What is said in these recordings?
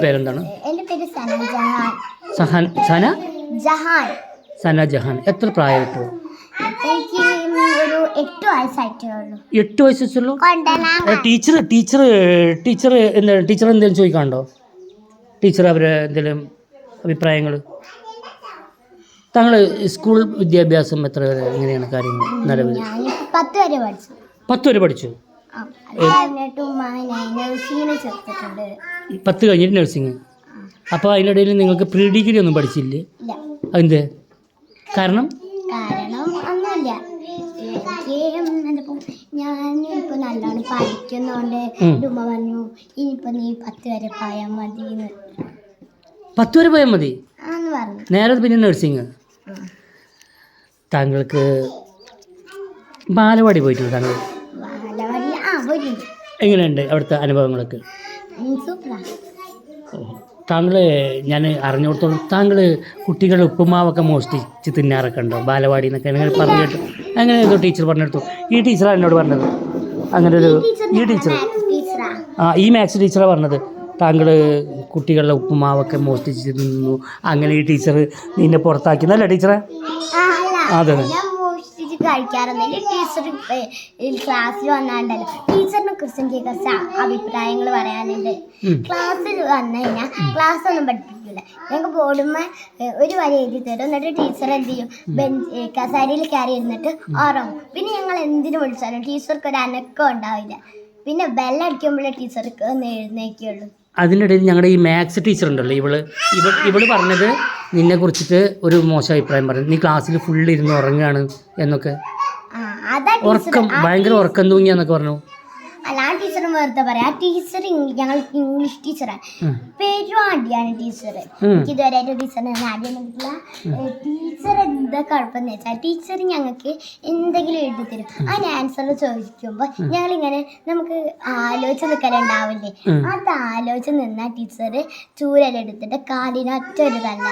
പേരെന്താണ്? എൻ്റെ പേര് സന ജഹാൻ. സന ജഹാൻ. സന ജഹാൻ. എത്ര പ്രായമായിട്ടു? എനിക്ക് ഒരു 8 വയസ്സായിട്ടുള്ളൂ. 8 വയസ്സുള്ളൂ. ടീച്ചർ എന്തെങ്കിലും ചോദിക്കാനുണ്ടോ? ടീച്ചർ അവരെ എന്തെങ്കിലും അഭിപ്രായങ്ങൾ? താങ്കൾ സ്കൂൾ വിദ്യാഭ്യാസം എത്ര വരെ, എങ്ങനെയാണ് കാര്യങ്ങൾ നിലവിൽ? 10 വരെ പഠിച്ചു. 10 വരെ പഠിച്ചു. 10 കഴിഞ്ഞിട്ട് നഴ്സിംഗ്. അപ്പോൾ അതിനിടയിൽ നിങ്ങൾക്ക് പ്രീ ഡിഗ്രി ഒന്നും പഠിച്ചില്ലേ? അതിൻ്റെ കാരണം ഒന്നുമില്ല. ഞാനിപ്പോൾ നല്ലോണം പഠിക്കുന്നോണ്ട് ഉമ്മ പറഞ്ഞു ഇനിയിപ്പോൾ നീ 10 വരെ പോയാൽ മതി. 10 വരെ പോയാൽ മതി പറഞ്ഞു. നേരെ പിന്നെ നഴ്സിംഗ്. താങ്കൾക്ക് ബാലവാടി പോയിട്ടുണ്ട് താങ്കൾ? എങ്ങനെയുണ്ട് അവിടുത്തെ അനുഭവങ്ങളൊക്കെ? താങ്കൾ, ഞാൻ അറിഞ്ഞിടത്തോളം താങ്കൾ കുട്ടികളുടെ ഉപ്പുമാവൊക്കെ മോഷ്ടിച്ച് തിന്നാറൊക്കെ ഉണ്ടോ ബാലവാടി എന്നൊക്കെ അങ്ങനെ പറഞ്ഞു കേട്ടു? അങ്ങനെ ഏതോ ടീച്ചർ പറഞ്ഞെടുത്തു. ഈ ടീച്ചറാണ് എന്നോട് പറഞ്ഞത്. അങ്ങനെ ഒരു ഈ ടീച്ചർ ഈ മാത്സ് ടീച്ചറാണ് പറഞ്ഞത് താങ്കൾ കുട്ടികളുടെ ഉപ്പുമാവൊക്കെ മോഷ്ടിച്ച് തിന്നു, അങ്ങനെ ഈ ടീച്ചർ നിന്നെ പുറത്താക്കിയെന്നല്ല ടീച്ചറെ? അതെ. കഴിക്കാറൊന്നുമില്ല. ടീച്ചർ ക്ലാസ്സിൽ വന്നാണ്ടല്ലോ ടീച്ചറിനെ കുറിച്ച് എനിക്ക് കുറച്ച് അഭിപ്രായങ്ങൾ പറയാനുണ്ട്. ക്ലാസ്സിൽ വന്നു കഴിഞ്ഞാൽ ക്ലാസ് ഒന്നും പഠിപ്പിക്കില്ല. ഞങ്ങൾക്ക് ബോർഡുമ്മ ഒരു വരി എഴുതി തരും. എന്നിട്ട് ടീച്ചർ എന്ത് ചെയ്യും, കസേരയിൽ കയറി ഇരുന്നിട്ട് ഉറങ്ങും. പിന്നെ ഞങ്ങൾ എന്തിനു വിളിച്ചാലും ടീച്ചർക്ക് ഒരു അനക്കം ഉണ്ടാവില്ല. പിന്നെ ബെല്ലടിക്കുമ്പോഴേ ടീച്ചർക്ക് ഒന്ന് എഴുന്നേക്കുള്ളൂ. അതിനിടയിൽ ഞങ്ങളുടെ ഈ മാത്സ് ടീച്ചർ ഉണ്ടല്ലോ, ഇവള് പറഞ്ഞത് നിന്നെ കുറിച്ചിട്ട് ഒരു മോശം അഭിപ്രായം പറഞ്ഞു. നീ ക്ലാസ്സിൽ ഫുള്ള് ഇരുന്ന് ഉറങ്ങുകയാണ് എന്നൊക്കെ, ഭയങ്കര ഉറക്കം തൂങ്ങിയാന്നൊക്കെ പറഞ്ഞു. അല്ല, ആ ടീച്ചർ വെറുതെ പറയാം. ആ ടീച്ചർ ഞങ്ങൾ ഇംഗ്ലീഷ് ടീച്ചറാണ്. പെരുവാടിയാണ് ടീച്ചർ. എനിക്ക് ഇതുവരെയായിട്ട് ടീച്ചറിനെ ആദ്യം കിട്ടില്ല. ടീച്ചർ എന്താ കുഴപ്പമെന്ന് വെച്ചാൽ ടീച്ചർ ഞങ്ങൾക്ക് എന്തെങ്കിലും എഴുതി തരും. അതിന് ആൻസർ ചോദിക്കുമ്പോൾ ഞങ്ങളിങ്ങനെ നമുക്ക് ആലോചിച്ച് നിൽക്കലുണ്ടാവില്ലേ, അത് ആലോചിച്ച് നിന്നാൽ ടീച്ചർ ചൂരലെടുത്തിട്ട് കാലിനൊറ്റ ഒരു തല്ല.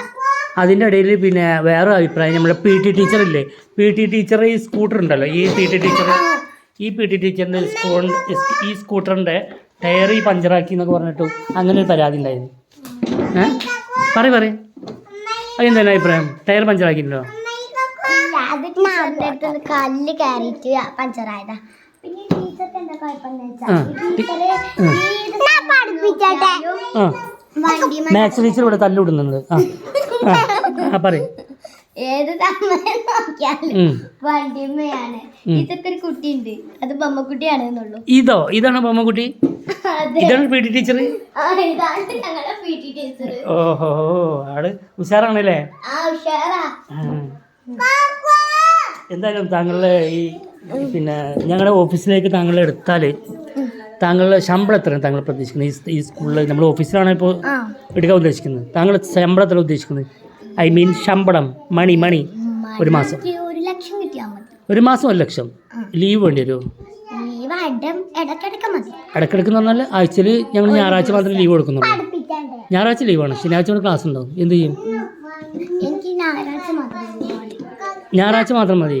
അതിൻ്റെ ഇടയിൽ പിന്നെ വേറെ അഭിപ്രായം, നമ്മുടെ പി ടി ടീച്ചറില്ലേ, പി ടി ടീച്ചർ ഈ സ്കൂട്ടർ ഉണ്ടല്ലോ, ഈ പി ടി ടീച്ചറിൻ്റെ ഈ സ്കൂട്ടറിൻ്റെ ടയർ പഞ്ചറാക്കി എന്നൊക്കെ പറഞ്ഞിട്ടു അങ്ങനെ ഒരു പരാതി ഉണ്ടായിരുന്നു. പറയും അതെന്താണ് അഭിപ്രായം? ടയർ പഞ്ചറാക്കിയിട്ടുണ്ടോ? കല്ല് കയറിയിട്ട് പഞ്ചറായതാ. പിന്നെ ടീച്ചർക്ക് എന്താ കുഴപ്പമെന്ന് വെച്ചാൽ മാത്സ് ടീച്ചർ ഇവിടെ തല്ലുവിടുന്നുണ്ട്. പറയും ഏത് നോക്കിയാലും വണ്ടിയമ്മയാണ്. ഇതൊക്കെ ഒരു കുട്ടിയുണ്ട്, അത് ബൊമ്മക്കുട്ടിയാണെന്നുള്ളൂ. ഇതാണ് ബൊമ്മക്കുട്ടി? ഇതാണ് പി ടി ടീച്ചർ? ഓഹോ, ആള് ഉഷാറാണല്ലേ? എന്തായാലും താങ്കളുടെ ഈ പിന്നെ ഞങ്ങളുടെ ഓഫീസിലേക്ക് താങ്കളെ എടുത്താൽ താങ്കളുടെ ശമ്പളം എത്രയാണ് താങ്കൾ പ്രതീക്ഷിക്കുന്നത്? ഈ സ്കൂളിൽ നമ്മൾ ഓഫീസിലാണ് ഇപ്പോൾ എടുക്കാൻ ഉദ്ദേശിക്കുന്നത്. താങ്കളുടെ ശമ്പളം എത്ര ഉദ്ദേശിക്കുന്നത്? ഐ മീൻ ശമ്പളം, മണി ഒരു മാസം? 1 ലക്ഷം കിട്ടിയാൽ മതി. 1 മാസം 1 ലക്ഷം. ലീവ് വേണ്ടി വരുമോ? ഇടയ്ക്കിടയ്ക്ക് എന്ന് പറഞ്ഞാൽ ആഴ്ചയിൽ ഞങ്ങൾ ഞായറാഴ്ച മാത്രമേ ലീവ് കൊടുക്കുന്നുള്ളൂ. ഞായറാഴ്ച ലീവാണ്, ശനിയാഴ്ച കൊണ്ട് ക്ലാസ് ഉണ്ടാവും. എന്ത് ചെയ്യും? ഞായറാഴ്ച മാത്രം മതി.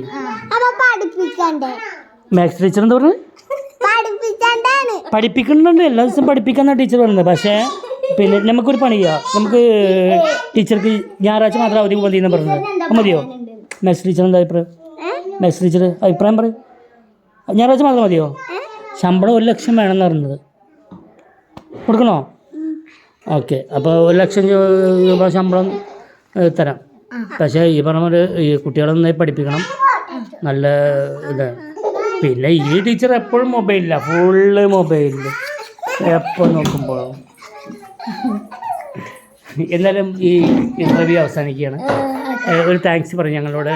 മാത്സ് ടീച്ചർ എന്താ പറഞ്ഞത്? പഠിപ്പിക്കുന്നുണ്ട്, എല്ലാ ദിവസവും പഠിപ്പിക്കാന്നാണ് ടീച്ചർ പറയുന്നത്. പക്ഷേ പിന്നെ നമുക്കൊരു പണി ചെയ്യാം, നമുക്ക് ടീച്ചർക്ക് ഞായറാഴ്ച മാത്രം അവധി മതി എന്ന് പറഞ്ഞത്. മതിയോ? മാത്സ് ടീച്ചർ എന്താ അഭിപ്രായം? മാത്സ് ടീച്ചർ അഭിപ്രായം പറയും. ഞായറാഴ്ച മാത്രം മതിയോ? ശമ്പളം 1 ലക്ഷം വേണമെന്ന് പറഞ്ഞത്. കൊടുക്കണോ? ഓക്കെ, അപ്പോൾ 1 ലക്ഷം രൂപ ശമ്പളം തരാം. പക്ഷേ ഈ പറഞ്ഞ പോലെ ഈ കുട്ടികളെ നന്നായി പഠിപ്പിക്കണം, നല്ല ഇത്. പിന്നെ ഈ ടീച്ചർ എപ്പോഴും മൊബൈലില്ല, ഫുള്ള് മൊബൈലിൽ എപ്പോൾ നോക്കുമ്പോഴും. എന്നാലും ഈ ഇൻ്റർവ്യൂ അവസാനിക്കുകയാണ്. ഒരു താങ്ക്സ് പറയും ഞങ്ങളുടെ